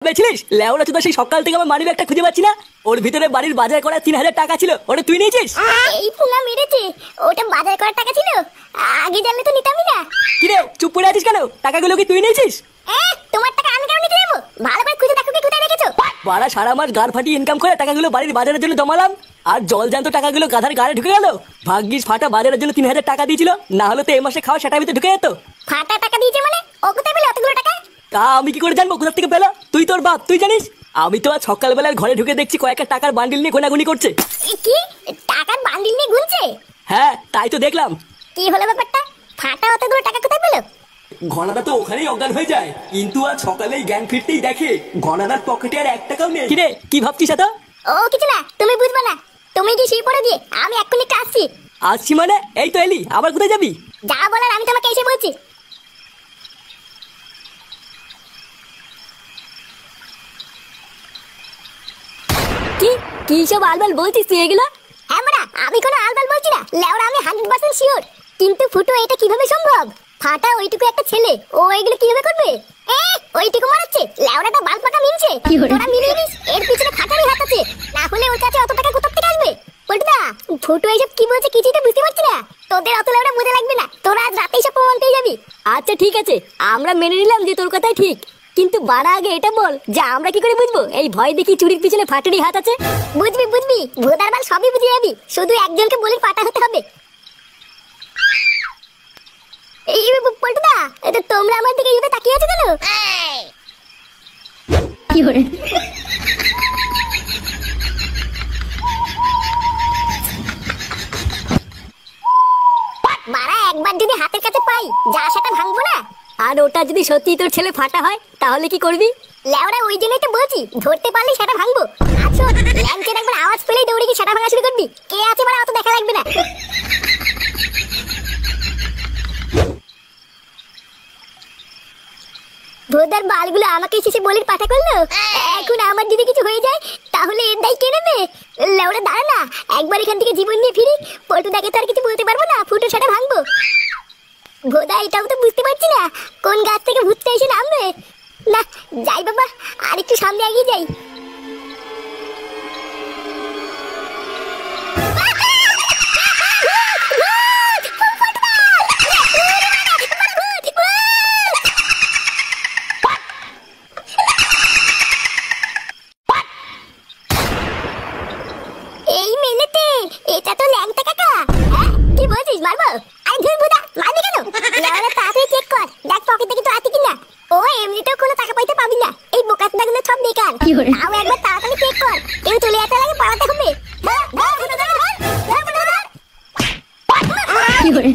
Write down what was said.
বেছিলিস লেওরা চোদা সেই সকাল থেকে আমার মানিব্যাগটা খুঁজে পাচ্ছি না। ওর ভিতরে বাড়ির বাজার করা 3000 টাকা ছিল, ওটা তুই নিয়েছিস? এই পুঙ্গা মেরেছে, ওটা বাজার করার টাকা ছিল। আগে জানলে তো নিতামই না। কি রে চুপ করে আছিস কেন? টাকাগুলো কি তুই নিয়েছিস? তোমার টাকা আমি কেন নিতে যাবো? ভালো করে খুঁজে দেখো কি কোথায় রেখেছো। বাড়া সারা মাস গাড় ফাটিয়ে ইনকাম করে টাকাগুলো বাড়ির বাজারের জন্য জমালাম, আর জল জ্যান্ত টাকাগুলো গাধার গাড়ে ঢুকে গেল। ভাগ্যিস ফাটা বাজারের জন্য 3000 টাকা দিয়েছিল, না হলে তো এই মাসে খাওয়া সেটার ভিতরে ঢুকে যেত। ফাটা টাকা দিয়েছে মানে? ও কোথায় পেলে অতগুলো টাকা? তা আমি কি করে জানবো কোথা থেকে পেলো? তুই তোর বাপ, তুই জানিস? আমি তো আজ সকালবেলায় ঘরে ঢুকে দেখছি কয়েকটা টাকার বান্ডিল নিয়ে গোনাগুনি করছে। কি টাকার বান্ডিল নিয়ে ঘুরছে? হ্যাঁ তাই তো দেখলাম। কি হলো ব্যাপারটা? ফাটা অতগুলো টাকা কোথায় পেলো? ঘনাদা তো ওখানেই অজ্ঞান হয়ে যায়, কিন্তু আজ সকালেই জ্ঞান ফিরতেই দেখে ঘনাদার পকেটে আর 1 টাকাও নেই। কিরে কি ভাবছিস এত? ও কিছু না, তুমি বুঝবে না। তুমি কি শুয়ে পড়ে দিয়ে আমি এক্ষুনি আসছি। আসছি মানে? এই তো এলি, আবার কোথায় যাবি? যা বলার আমি তোমাকে এসে বলছি। কি কি সব আলবাল বলছিস তুই এগুলো? হ্যাঁ বড়া, আমি কোনো আলবাল বলছি না, লেওরা আমি 100% শিওর। কিন্তু ফুটো এটা কিভাবে সম্ভব? ফাটা ওইটুকু একটা ছেলে, ও এগুলো কিভাবে করবে? ওইটুকু মারাচ্ছে, লেওরাটা বাল পাকা মিনছে। তোরা মিলিয়ে নিস, এর পিছনে ফাটারই হাত আছে, না হলে ওর কাছে অত টাকা কোথা থেকে আসবে? পল্টুদা, ফুটো এইসব কি বলছে কিছুই তো বুঝতে পারছি না। তোদের অত লেওরা বুঝে লাগবে না, তোরা আজ রাতেই সব প্রমাণ পেয়ে যাবি। আচ্ছা ঠিক আছে, আমরা মেনে নিলাম যে তোর কথাই ঠিক, কিন্তু বাড়া আগে এটা বল যে আমরা কি করে বুঝবো এই ভয় দেখি চুরির পিছনে ফাটারই হাত আছে? বুঝবি বুঝবি, ভোদার বাল সবই বুঝে যাবি, শুধু একজনকে বলি ফাটা হতে হবে। এই পল্টুদা, এটা তোমরা আমার দিকে এইভাবে তাকিয়ে আছো কেন? কি করে মারা একবার যদি হাতের কাছে পাই, যা সেটা ভাঙবো না। আর ওটা যদি সত্যি তোর ছেলে ফাটা হয় তাহলে কি করবি? লেওরা ওই জন্যই তো বলছি, ধরতে পারলে সেটা ভাঙবো। আচ্ছা ল্যাংচের একবার আওয়াজ পেলেই দৌড়ে গিয়ে সেটা ভাঙা শুরু করবি। কে আছে মারা অত দেখা লাগবে না। ভোদার বালগুলো আমাকে শেষে বলির পাঠা করলো। এখন আমার যদি কিছু হয়ে যায় তাহলে এর দায় কে নেবে? লেওরা দাঁড়া না, একবার এখান থেকে জীবন নিয়ে ফিরি। পল্টুদাকে তো আর কিছু বলতে পারবো না, ফুটো সেটা ভাঙবো। ভোদা এটাও তো বুঝতে পারছি না কোন গাছ থেকে ভূতটা এসে নামবে। না যাই বাবা, আর একটু সামনে এগিয়ে যাই। এই মেলেতে এটা তো ল্যাংটা কাকা। কি বলছিস, মারবো? আরে ধুর ভোদা, মারবি কেন? লেওরা তাড়াতাড়ি চেক কর, দেখ পকেটে কিছু আছে কিনা। ও এমনিতেও কোনো টাকা পয়সা পাবি না, এই বোকাচোদাগুলো সব বেকার। তাও একবার তাড়াতাড়ি চেক কর, কেউ চলে আসতে লাগে পালাতে হবে। ধর, ধর, ধর, ধর, ধর, ধর, ধর, ধর। কি করে